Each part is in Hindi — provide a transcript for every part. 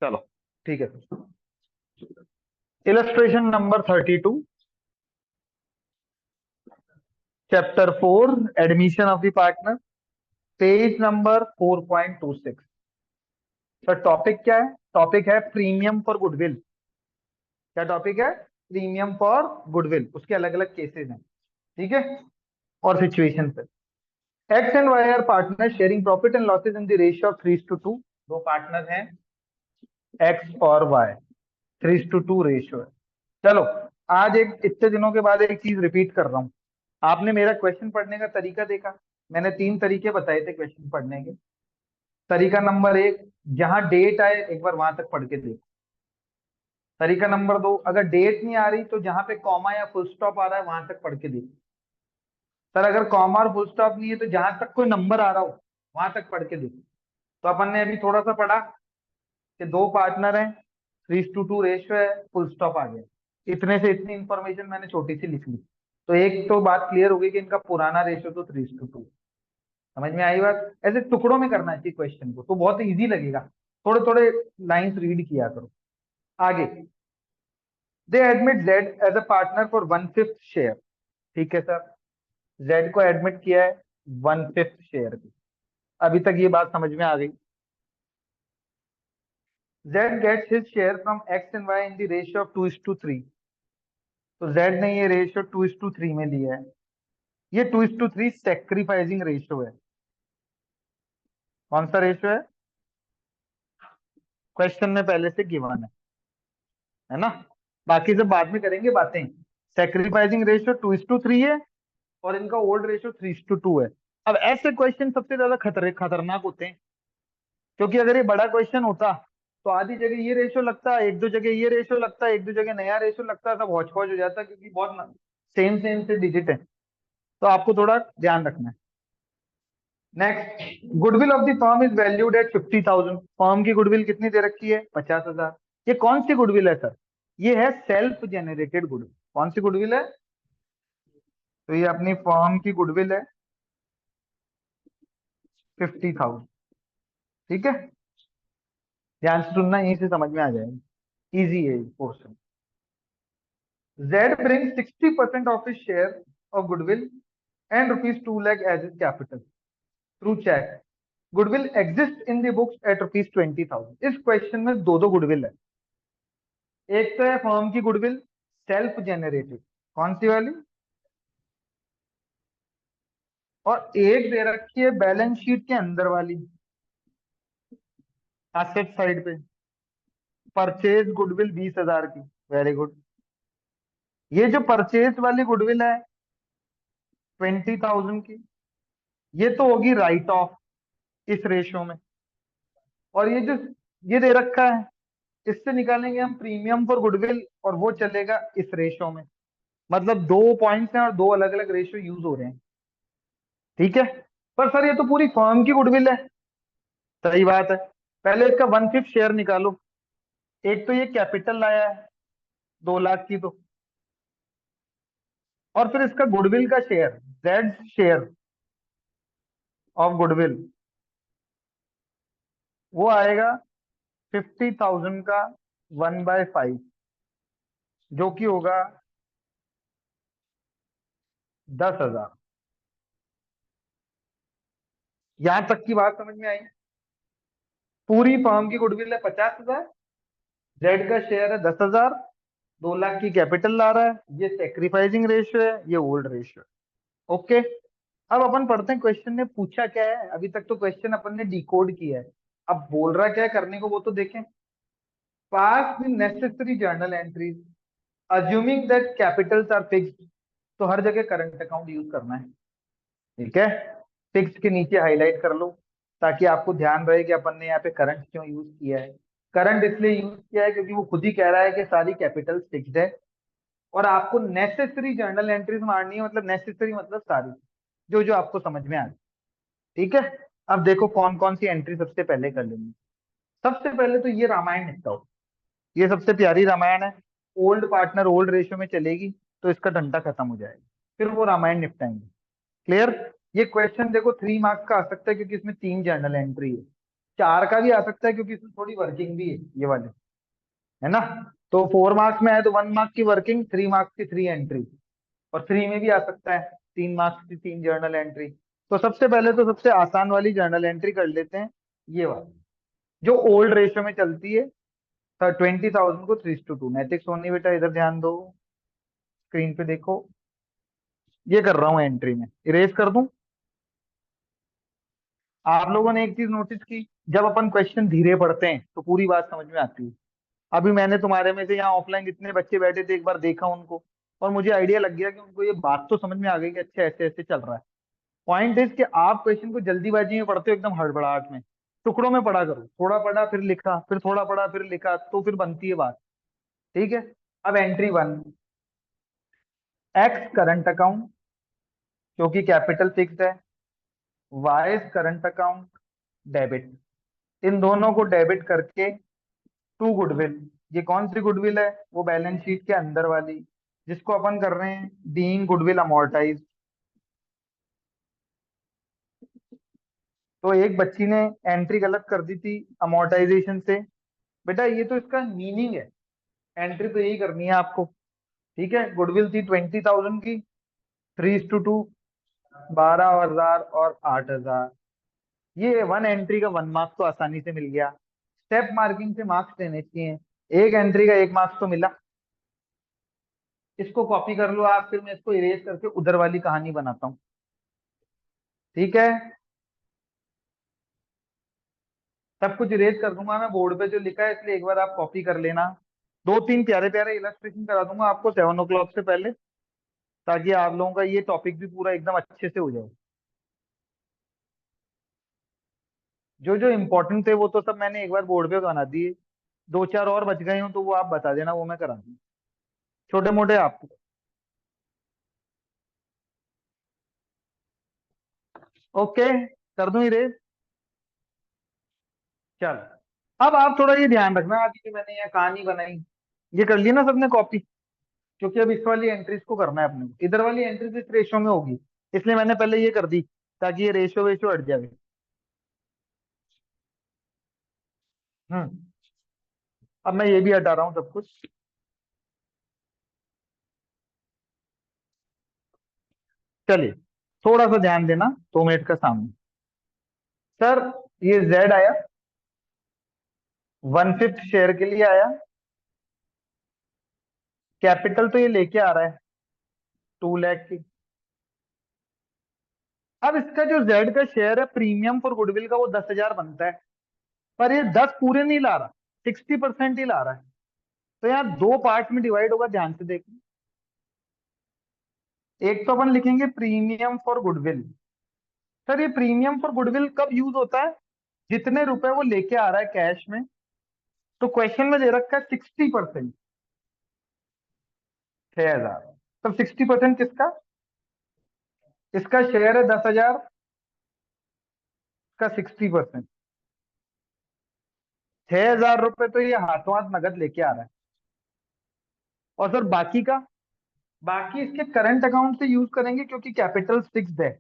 चलो ठीक है। Illustration number 32, chapter 4, admission of the partner, page number 4.26। तो टॉपिक क्या है? टॉपिक है प्रीमियम फॉर गुडविल। क्या टॉपिक है? Premium for goodwill. उसके अलग अलग केसेस हैं, ठीक है, और सिचुएशन पे। X and Y are partner sharing profit and losses in the ratio of 3:2। दो पार्टनर हैं, एक्स और वाई, 3:2 रेशियो है। चलो, आज एक इतने दिनों के बाद एक चीज रिपीट कर रहा हूँ। आपने मेरा क्वेश्चन पढ़ने का तरीका देखा? मैंने तीन तरीके बताए थे क्वेश्चन पढ़ने के। तरीका नंबर एक, जहां डेट आए एक बार वहां तक पढ़ के देखो। तरीका नंबर दो, अगर डेट नहीं आ रही तो जहां पे कॉमा या फुल स्टॉप आ रहा है वहां तक पढ़ के देखो। सर अगर कॉमा और फुल स्टॉप नहीं है तो जहां तक कोई नंबर आ रहा हो वहां तक पढ़ के देखो। तो अपन ने अभी थोड़ा सा पढ़ा कि दो पार्टनर हैं, 3:2 रेशियो है, फुल स्टॉप आ गया। इतने से इतनी इंफॉर्मेशन मैंने छोटी सी लिख ली। तो एक तो बात क्लियर हो गई कि इनका पुराना रेशियो तो 3:2। समझ में आई बात? ऐसे टुकड़ों में करना चाहिए क्वेश्चन को तो बहुत इजी लगेगा। थोड़े थोड़े लाइंस रीड किया करो। आगे, they admit Z as a partner for 1/5 share. ठीक है सर, जेड को एडमिट किया है 1/5 शेयर की। अभी तक ये बात समझ में आ गई? Z gets his share from X and Y in the ratio of 2:3। तो जेड ने ये रेशियो 2:3 में लिया है। ये 2:3 सेक्रीफाइसिंग रेशियो है। कौन सा रेशियो है? क्वेश्चन में पहले से गिवन है ना? बाकी सब बाद में करेंगे बातें। सेक्रीफाइसिंग रेशियो 2:3 है और इनका ओल्ड रेशियो 3:2 है। अब ऐसे क्वेश्चन सबसे ज्यादा खतरनाक होते हैं, क्योंकि अगर ये बड़ा क्वेश्चन होता तो आधी जगह ये रेशियो लगता, एक दो जगह ये रेशियो लगता, एक दो जगह नया रेशियो लगता, सब हौच पौच हो जाता, क्योंकि बहुत सेम सेम से डिजिट है। तो आपको थोड़ा ध्यान रखना है। Next, goodwill of the firm is valued at 50,000। Firm की गुडविल कितनी दे रखी है? 50,000। ये कौन सी गुडविल है सर? ये है सेल्फ जेनरेटेड गुडविल। कौन सी गुडविल है? तो ये अपनी फर्म की गुडविल है 50,000। ठीक है, ध्यान से सुनना, यहीं से समझ में आ जाएगा। इजी है portion. Z brings 60% of his share of goodwill and rupees 2 lakh as his capital through check. Goodwill exist in the books at rupees 20,000। इस क्वेश्चन में दो दो गुडविल है। एक तो है फर्म की गुडविल सेल्फ जेनरेटेड, कौन सी वाली, और एक दे रखी है बैलेंस शीट के अंदर वाली, एसेट साइड पे, परचेज गुडविल 20,000 की। Very good. ये जो परचेज वाली गुडविल है 20,000 की, ये तो होगी राइट ऑफ इस रेशियो में। और ये जो ये दे रखा है, इससे निकालेंगे हम प्रीमियम फॉर गुडविल और वो चलेगा इस रेशियो में। मतलब दो पॉइंट्स हैं और दो अलग अलग रेशियो यूज हो रहे हैं। ठीक है, पर सर ये तो पूरी फर्म की गुडविल है। सही बात है। पहले इसका 1/5 शेयर निकालो। एक तो ये कैपिटल लाया है 2 लाख की, तो और फिर इसका गुडविल का share, Z share of goodwill, वो आएगा 50,000 का 1/5, जो कि होगा 10,000। यहां तक की बात समझ में आई? पूरी फर्म की गुडविल है 50,000, जेड का शेयर है 10,000, 2 लाख की कैपिटल ला रहा है। ये सेक्रीफाइसिंग रेशियो है, ये ओल्ड रेशियो है। ओके, अब अपन पढ़ते हैं क्वेश्चन ने पूछा क्या है। अभी तक तो क्वेश्चन अपन ने डिकोड किया है, अब बोल रहा क्या है करने को वो तो देखें। Pass the necessary journal entries assuming that capitals are fixed. तो हर जगह करंट अकाउंट यूज करना है। ठीक है, फिक्स के नीचे हाईलाइट कर लो ताकि आपको ध्यान रहे कि अपन ने यहाँ पे करंट क्यों यूज किया है। करंट इसलिए यूज किया है क्योंकि वो खुद ही कह रहा है कि सारी कैपिटल फिक्स्ड है और आपको नेसेसरी जर्नल एंट्रीज मारनी है। मतलब नेसेसरी मतलब सारी, जो जो आपको समझ में आ रही। ठीक है, अब देखो कौन कौन सी एंट्री सबसे पहले कर लेंगे। सबसे पहले तो ये रामायण निपटाओ। ये सबसे प्यारी रामायण है। ओल्ड पार्टनर ओल्ड रेशियो में चलेगी तो इसका डंडा खत्म हो जाएगा, फिर वो रामायण निपटाएंगे। क्लियर? ये क्वेश्चन देखो 3 मार्क्स का आ सकता है क्योंकि इसमें 3 जर्नल एंट्री है। 4 का भी आ सकता है क्योंकि इसमें थोड़ी वर्किंग भी है ये वाले, है ना। तो 4 मार्क्स में है तो 1 मार्क की वर्किंग, 3 मार्क्स की 3 एंट्री, और 3 में भी आ सकता है 3 मार्क्स की 3 जर्नल एंट्री। तो सबसे पहले तो सबसे आसान वाली जर्नल एंट्री कर लेते हैं, ये वाली जो ओल्ड रेशियो में चलती है। 20,000 को 3:2। नैतिक सोनी बेटा इधर ध्यान दो, स्क्रीन पे देखो, ये कर रहा हूँ एंट्री में, इरेज कर दूं। आप लोगों ने एक चीज नोटिस की, जब अपन क्वेश्चन धीरे पढ़ते हैं तो पूरी बात समझ में आती है। अभी मैंने तुम्हारे में से यहाँ ऑफलाइन जितने बच्चे बैठे थे एक बार देखा उनको, और मुझे आइडिया लग गया कि उनको ये बात तो समझ में आ गई कि अच्छा ऐसे ऐसे चल रहा है। पॉइंट इज कि आप क्वेश्चन को जल्दीबाजी में पढ़ते हो, एकदम हड़बड़ाहट में। टुकड़ों में पढ़ा करो, थोड़ा पढ़ा फिर लिखा, फिर थोड़ा पढ़ा फिर लिखा, तो फिर बनती है बात। ठीक है। अब एंट्री 1, एक्स करंट अकाउंट, क्योंकि कैपिटल फिक्स्ड है। वाई करंट अकाउंट डेबिट, इन दोनों को डेबिट करके टू गुडविल। ये कौन सी गुडविल है? वो बैलेंस शीट के अंदर वाली, जिसको अपन कर रहे हैं बीइंग गुडविल अमोर्टाइज। तो एक बच्ची ने एंट्री गलत कर दी थी अमोर्टाइजेशन से। बेटा ये तो इसका मीनिंग है, एंट्री तो यही करनी है आपको। ठीक है, गुडविल थी 20,000 की, 3:2, 12,000 और 8,000। ये वन एंट्री का 1 मार्क्स तो आसानी से मिल गया। स्टेप मार्किंग से मार्क्स देने चाहिए, एक एंट्री का 1 मार्क्स तो मिला। इसको कॉपी कर लो आप, फिर मैं इसको इरेज करके उधर वाली कहानी बनाता हूँ। ठीक है, सब कुछ इरेज कर दूंगा मैं बोर्ड पे जो लिखा है, इसलिए एक बार आप कॉपी कर लेना। 2-3 प्यारे प्यारे इलस्ट्रेशन करा दूंगा आपको 7 o'clock से पहले, ताकि आप लोगों का ये टॉपिक भी पूरा एकदम अच्छे से हो जाए। जो जो इंपॉर्टेंट थे वो तो सब मैंने एक बार बोर्ड पे बना दिए। 2-4 और बच गए हो तो वो आप बता देना, वो मैं करा दूंगा, छोटे मोटे आपको। ओके, कर दूं इरेज? चल, अब आप थोड़ा ये ध्यान रखना, अभी जो मैंने यहाँ कहानी बनाई, ये कर ली ना सबने कॉपी? क्योंकि अब इस वाली एंट्रीज को करना है अपने को, इधर वाली एंट्रीज इस रेशियो में होगी, इसलिए मैंने पहले ये कर दी ताकि ये रेशियो वेशियो हट जाए। हम्म। अब मैं ये भी हटा रहा हूँ सब कुछ। चलिए, थोड़ा सा ध्यान देना, 2 मिनट का सामने। सर, ये जेड आया, 1/5 शेयर के लिए आया। कैपिटल तो ये लेके आ रहा है 2 लाख की। अब इसका जो जेड का शेयर है प्रीमियम फॉर गुडविल का, वो 10,000 बनता है। पर ये 10 पूरे नहीं ला रहा, 60% ही ला रहा है। तो यहाँ 2 पार्ट में डिवाइड होगा, ध्यान से देखना। एक तो अपन लिखेंगे प्रीमियम फॉर गुडविल। सर ये प्रीमियम फॉर गुडविल कब यूज होता है? जितने रुपए वो लेके आ रहा है कैश में। तो क्वेश्चन में दे रखा है 60%, 6,000। तब 60% किसका? इसका शेयर है 10,000 का 60%, 6,000 रुपए तो ये हाथों हाथ नगद लेके आ रहा है। और सर बाकी का, बाकी इसके करंट अकाउंट से यूज करेंगे क्योंकि कैपिटल फिक्स्ड है।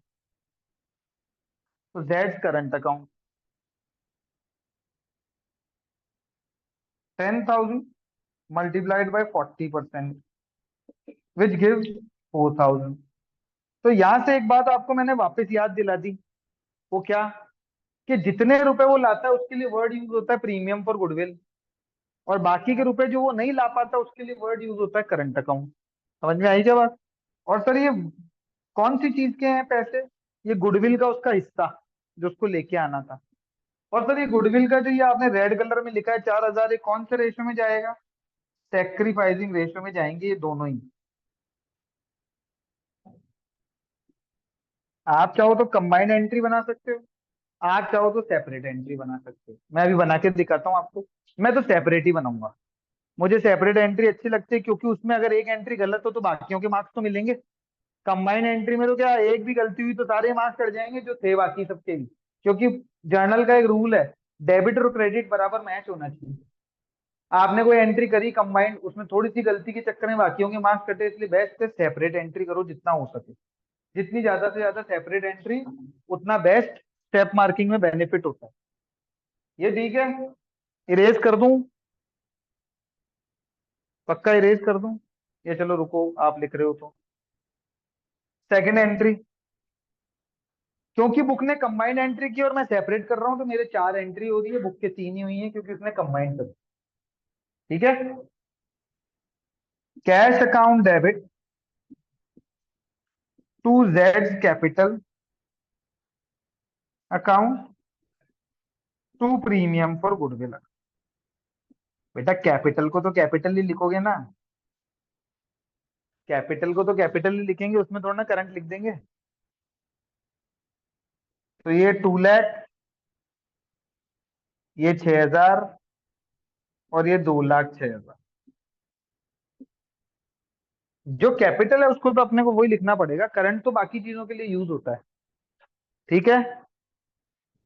तो that's current account, 10,000 multiplied by 40%, which gives 4,000। तो यहां से एक बात आपको मैंने वापस याद दिला दी, वो क्या? कि जितने रुपए वो लाता है उसके लिए वर्ड यूज होता है प्रीमियम फॉर गुडविल, और बाकी के रुपए जो वो नहीं ला पाता उसके लिए वर्ड यूज होता है करंट अकाउंट। समझ में आई क्या बात? और सर ये कौन सी चीज के हैं पैसे? ये गुडविल का उसका हिस्सा जो उसको लेके आना था। और सर ये गुडविल का जो ये आपने रेड कलर में लिखा है 4,000, ये कौन से रेशो में जाएगा? सेक्रीफाइसिंग रेशो में जाएंगे ये दोनों ही। आप चाहो तो कंबाइंड एंट्री बना सकते हो, आप चाहो तो सेपरेट एंट्री बना सकते हो। मैं अभी बना के दिखाता हूँ आपको। मैं तो सेपरेट ही बनाऊंगा, मुझे सेपरेट एंट्री अच्छी लगती है, क्योंकि उसमें अगर एक एंट्री गलत हो तो बाकियों के मार्क्स तो मिलेंगे। कंबाइंड एंट्री में तो क्या, एक भी गलती हुई तो सारे मार्क्स कट जाएंगे जो थे बाकी सबके भी। क्योंकि जर्नल का एक रूल है, डेबिट और क्रेडिट बराबर मैच होना चाहिए। आपने कोई एंट्री करी कंबाइंड, उसमें थोड़ी सी गलती के चक्कर में बाकियों के मार्क्स कटे, इसलिए बेस्ट है सेपरेट एंट्री करो जितना हो सके। जितनी ज्यादा से ज्यादा सेपरेट एंट्री, उतना बेस्ट स्टेप मार्किंग में बेनिफिट होता है। ये ठीक है, इरेज कर दूं, पक्का इरेज कर दूं, ये चलो रुको आप लिख रहे हो तो। सेकंड एंट्री, क्योंकि बुक ने कंबाइंड एंट्री की और मैं सेपरेट कर रहा हूं तो मेरे 4 एंट्री हो रही है, बुक के 3 ही हुई है क्योंकि उसने कंबाइंड कर दी। ठीक है, cash account debit to Z capital account to premium for goodwill. बेटा कैपिटल को तो कैपिटल ही लिखोगे ना, कैपिटल को तो कैपिटल ही लिखेंगे, उसमें थोड़ा ना करंट लिख देंगे। तो ये 2 लाख, ये 6,000 और ये 2,06,000। जो कैपिटल है उसको तो अपने को वही लिखना पड़ेगा, करंट तो बाकी चीजों के लिए यूज होता है। ठीक है,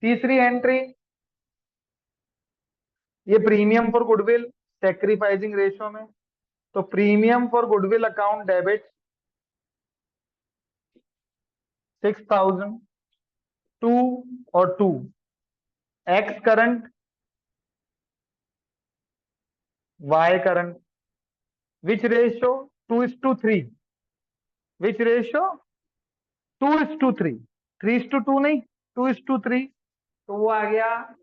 तीसरी एंट्री, ये premium for goodwill sacrificing ratio में, तो premium for goodwill account debit 6,000, 2 और 2, X current Y current, which ratio 2:3, which ratio 2:3, 3:2 नहीं, 2:3, तो वो आ गया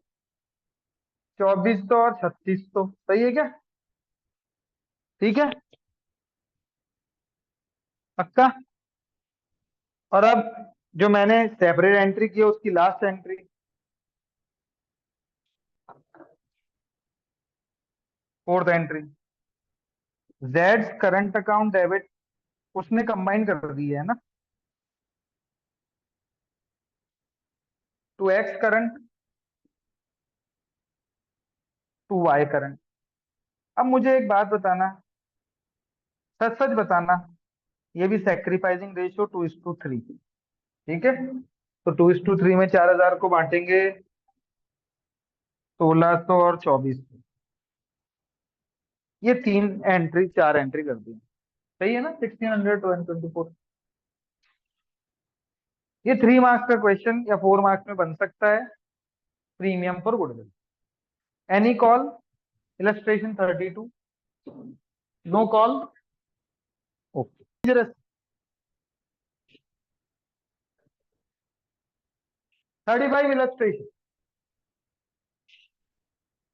2400 और 3600, सही है क्या? ठीक है, पक्का। और अब जो मैंने सेपरेट एंट्री की है उसकी last entry, fourth entry, Z current account debit, उसने कंबाइन कर दी है ना, to X current to Y current. अब मुझे एक बात बताना, सच सच बताना, ये भी सेक्रीफाइसिंग रेशियो 2:3, ठीक है? तो 2:3 में 4,000 को बांटेंगे 1,600 और 2,400, ये 3 एंट्री 4 एंट्री कर दी, सही है ना? 1,624। ये 3 मार्क्स का क्वेश्चन या 4 मार्क्स में बन सकता है, premium for goodwill. Any call, illustration 32, no call, okay. 35 illustration,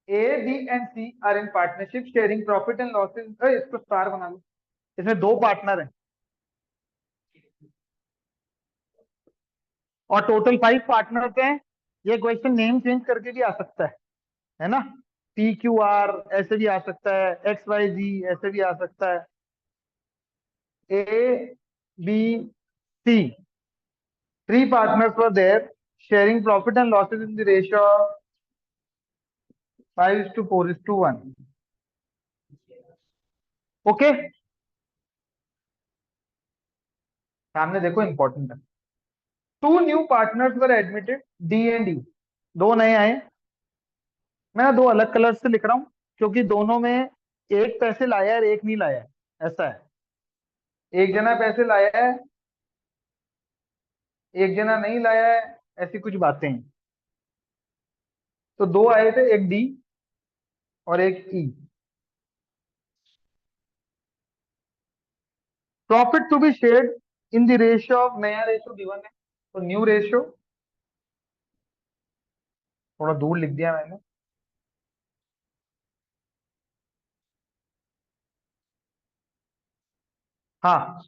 A B and C are in partnership sharing profit and losses, इसको स्टार बना लो, इसमें 2 पार्टनर हैं और टोटल 5 पार्टनर्स हैं। ये क्वेश्चन नेम चेंज करके भी आ सकता है ना? PQR ऐसे भी आ सकता है, XYZ ऐसे भी आ सकता है, ABC, 3 partners were their sharing profit and losses in the ratio of 5:4:1। Okay, सामने देखो इंपॉर्टेंट है। 2 न्यू पार्टनर्स वर एडमिटेड, D&E, 2 नए आए। मैं ना 2 अलग कलर से लिख रहा हूँ क्योंकि दोनों में एक पैसे लाया है और एक नहीं लाया है, ऐसा है। एक जना पैसे लाया है, एक जना नहीं लाया है, ऐसी कुछ बातें हैं। तो 2 आए थे, एक डी और एक E. Profit to be shared in the ratio of, नया रेशियो गिवन है तो न्यू रेशियो, थोड़ा दूर लिख दिया मैंने। हाँ,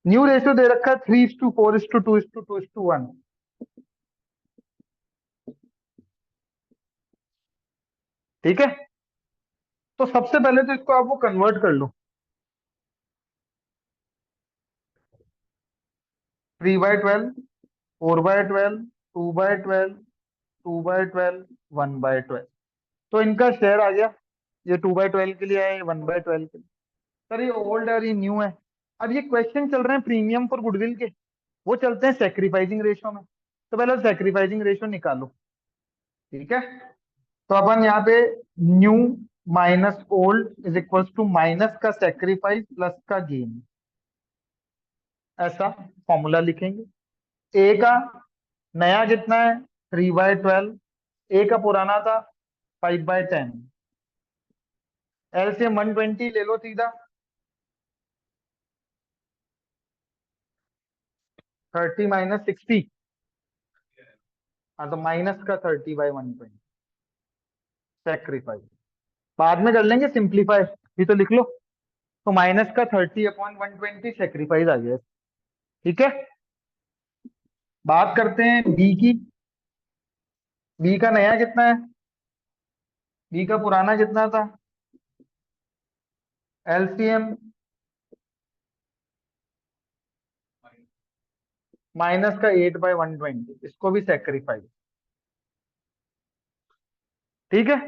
न्यू रेशियो दे रखा है 3:4:2:2:1। ठीक है, तो सबसे पहले तो इसको आप वो कन्वर्ट कर लो, 3/12, 4/12, 2/12, 2/12, 1/12, तो इनका शेयर आ गया। ये 2/12 के लिए है, ये 1/12 के लिए। सर ये ओल्ड है और ये न्यू है। अब ये क्वेश्चन चल रहे हैं प्रीमियम फॉर गुडविल के, वो चलते हैं सेक्रीफाइसिंग रेशियो में। तो पहले सेक्रीफाइसिंग रेशियो निकालो, ठीक है? तो अपन यहाँ पे new minus old is equal to minus का सेक्रीफाइस प्लस का गेन, ऐसा फॉर्मूला लिखेंगे। ए का नया कितना है, 3/12, ए का पुराना था 5/10। एलसीएम 120 ले लो सीधा। 30 - 60। हाँ तो माइनस का 30/120 सेक्रीफाइस। बाद में कर लेंगे सिंप्लीफाई, भी तो लिख लो। तो माइनस का 30/120 सेक्रीफाइस आ गया। ठीक है। बात करते हैं बी की। बी का नया कितना है? बी का पुराना कितना था? एलसीएम माइनस का 8/120, इसको भी सेक्रीफाइस। ठीक है।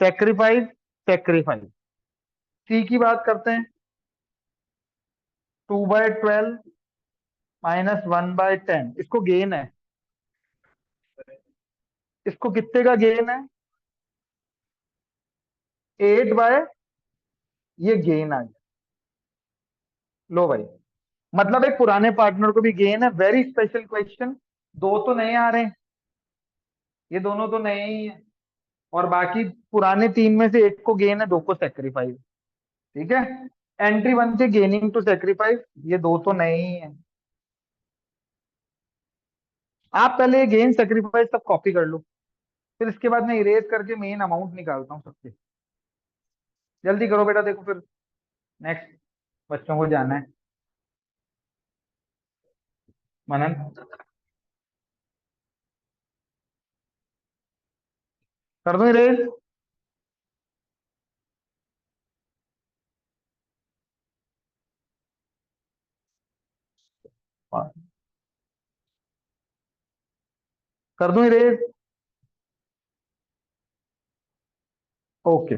Sacrifice sacrifice. सी की बात करते हैं। 2/12 -1/10, इसको गेन है। इसको कितने का गेन है? 8 बाय, ये गेन आ गया। लो भाई, मतलब एक पुराने पार्टनर को भी गेन है। Very special question. दो तो नए आ रहे हैं, ये दोनों तो नए ही हैं। और बाकी पुराने तीन में से एक को गेन है, दो को सेक्रीफाइस। ठीक है। एंट्री वन से गेनिंग टू सेक्रीफाइस, ये दो तो नए ही हैं। आप पहले ये गेन सेक्रीफाइस सब कॉपी कर लो, फिर इसके बाद मैं इरेज करके मेन अमाउंट निकालता हूँ सबके। जल्दी करो बेटा, देखो फिर नेक्स्ट बच्चों को जाना है। मनन, कर दो इरेज। कर दो इरेज। ओके।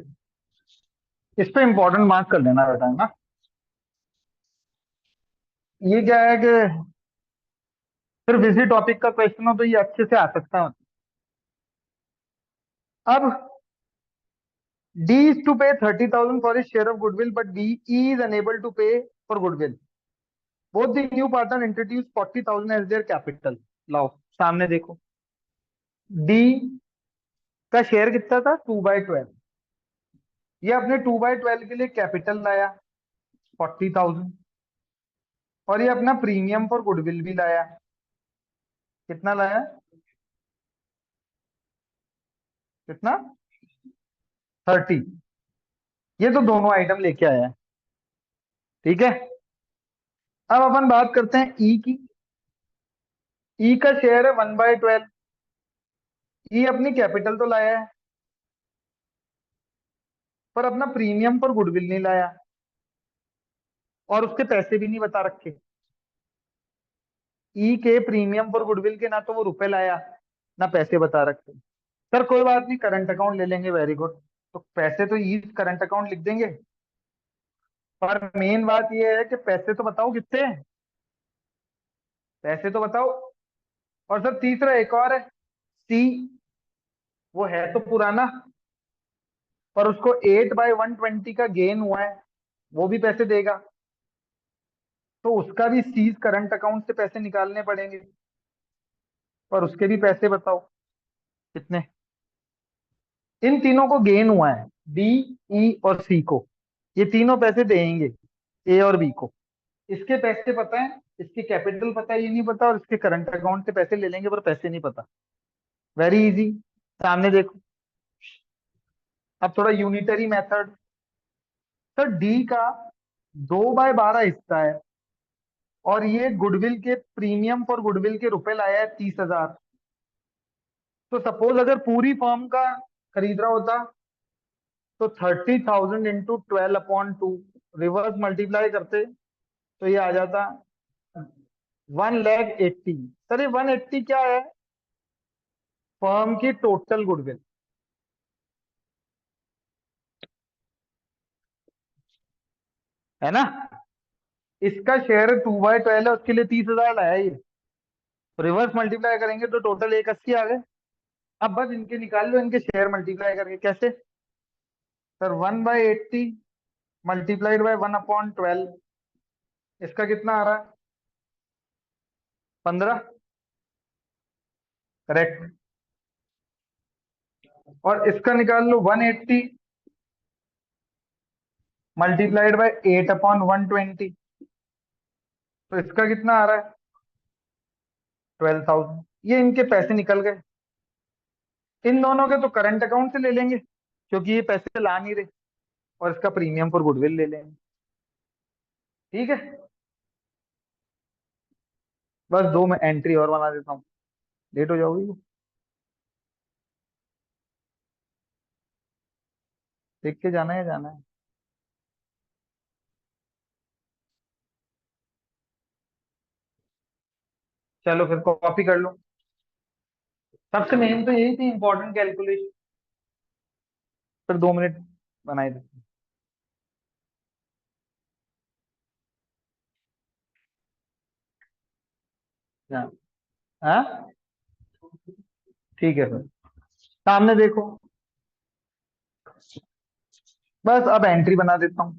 इस पे इंपॉर्टेंट मार्क कर लेना बेटा, है ना। ये क्या है कि फिर किसी टॉपिक का क्वेश्चन हो तो ये अच्छे से आ सकता है। अब D is to pay 30,000 for his share of goodwill, but E is unable to pay for goodwill. Both the new partner introduce 40,000 as their capital. लाओ सामने देखो। D का शेयर कितना था? 2/12। ये अपने 2/12 के लिए कैपिटल लाया 40,000, और ये अपना प्रीमियम फॉर गुडविल भी लाया। कितना लाया? कितना? 30। ये तो दोनों आइटम लेके आया है। ठीक है। अब अपन बात करते हैं ई की। ई का शेयर है 1/12। ई अपनी कैपिटल तो लाया है, पर अपना प्रीमियम पर गुडविल नहीं लाया, और उसके पैसे भी नहीं बता रखे। ई के प्रीमियम पर गुडविल के ना तो वो रुपए लाया, ना पैसे बता रखे। सर कोई बात नहीं, करंट अकाउंट ले लेंगे, वेरी गुड। तो पैसे तो ई करंट अकाउंट लिख देंगे, पर मेन बात ये है कि पैसे तो बताओ कितने हैं। पैसे तो बताओ। और सर तीसरा एक और है, सी। वो है तो पुराना, पर उसको 8/120 का गेन हुआ है, वो भी पैसे देगा। तो उसका भी सीज करंट अकाउंट से पैसे निकालने पड़ेंगे, पर उसके भी पैसे बताओ कितने। इन तीनों को गेन हुआ है, बी, ई और सी को। ये तीनों पैसे देंगे ए और बी को। इसके पैसे पता है, इसकी कैपिटल पता है, ये नहीं पता, और इसके करंट अकाउंट से पैसे ले लेंगे पर पैसे नहीं पता। Very easy. सामने देखो। अब थोड़ा यूनिटरी मेथड। सर डी का 2/12 हिस्सा है, और ये गुडविल के प्रीमियम फॉर गुडविल के रुपए लाया है 30,000। तो सपोज अगर पूरी फर्म का खरीद रहा होता, तो 30,000 इंटू 12/2 रिवर्स मल्टीप्लाई करते तो ये आ जाता 1,80,000। सर ये 180 क्या है? फर्म की टोटल गुडविल, है ना। इसका शेयर 2/12 है, उसके लिए 30,000 लाया ये। रिवर्स मल्टीप्लाई करेंगे तो टोटल 180 आ गए। अब बस इनके निकाल लो, इनके शेयर मल्टीप्लाई करके। कैसे? सर 1/80 मल्टीप्लाइड बाय 1/12, इसका कितना आ रहा है? 15। करेक्ट। और इसका निकाल लो 180 मल्टीप्लाइड बाय 8/120। तो इसका कितना आ रहा है? 12,000। ये इनके पैसे निकल गए। इन दोनों के तो करंट अकाउंट से ले लेंगे क्योंकि ये पैसे ला नहीं रहे, और इसका प्रीमियम फॉर गुडविल ले लेंगे। ठीक है, बस दो मैं एंट्री और बना देता हूँ, लेट हो जाओगी। देख के जाना है, जाना है। चलो फिर कॉपी कर लो। सबसे मेन तो यही थी, इंपॉर्टेंट कैलकुलेशन। फिर 2 मिनट बनाए थे। हाँ। हाँ? ठीक है फिर, सामने देखो। बस अब एंट्री बना देता हूँ।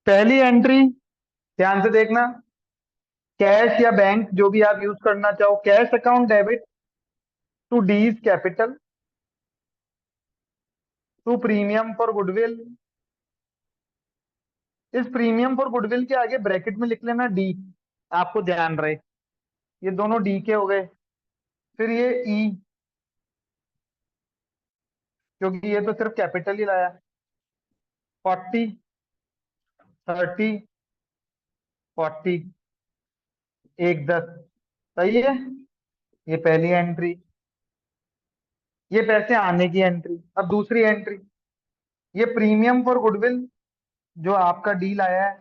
पहली एंट्री, ध्यान से देखना। कैश या बैंक जो भी आप यूज करना चाहो, cash account debit to D's capital to premium for goodwill. इस प्रीमियम फॉर गुडविल के आगे ब्रैकेट में लिख लेना डी, आपको ध्यान रहे। ये दोनों डी के हो गए। फिर ये ई, क्योंकि ये तो सिर्फ कैपिटल ही लाया। 40, 30, 40, एक 10। सही है। ये पहली एंट्री, ये पैसे आने की एंट्री। अब दूसरी एंट्री, ये प्रीमियम फॉर गुडविल जो आपका डील आया है।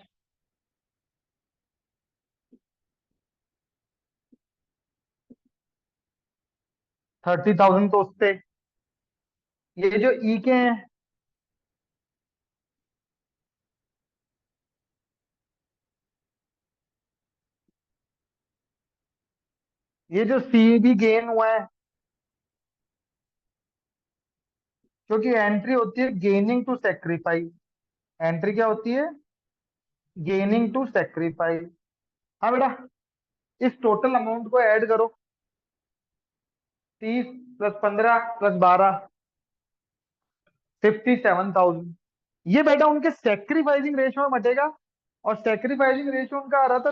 30,000 तो उससे। ये जो ई के हैं, ये जो सी भी गेन हुआ है, क्योंकि एंट्री होती है गेनिंग टू सेक्रीफाइस। एंट्री क्या होती है? Gaining to sacrifice. हाँ बेटा, इस टोटल अमाउंट को ऐड करो। 30 + 15 + 12, 57,000। ये बेटा उनके सेक्रीफाइसिंग रेशियो में बटेगा। और सेक्रीफाइसिंग रेशियो उनका आ रहा था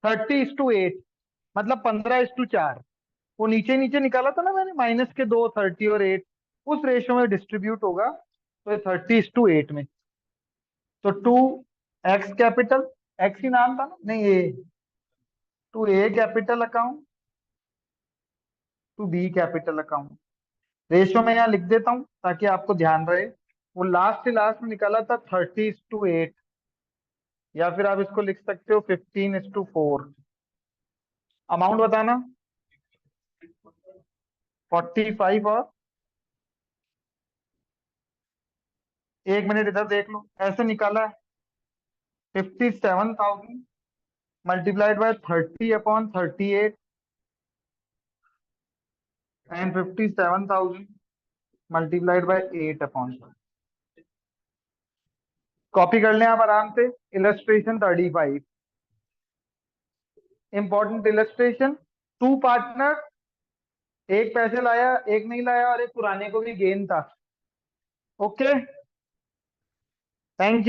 30:8, मतलब 15:4। वो नीचे नीचे निकाला था ना मैंने, -के 2, 30 और 8। उस रेशियो में डिस्ट्रीब्यूट होगा, तो ये 30:8 में। तो टू एक्स कैपिटल, एक्स ही नाम था ना, नहीं A, to A capital account to B capital account. Ratio में यहाँ लिख देता हूँ ताकि आपको ध्यान रहे। वो लास्ट से लास्ट में निकाला था 30:8, या फिर आप इसको लिख सकते हो 15:4। अमाउंट बताना। 45, और 1 मिनट इधर देख लो, ऐसे निकाला है। 57,000 multiplied by 30/38 and 57,000 multiplied by 8/। Copy कर लें आप आराम से। Illustration 35, important illustration. Two partner, एक पैसे लाया एक नहीं लाया, और एक पुराने को भी गेन था। Okay, thank you.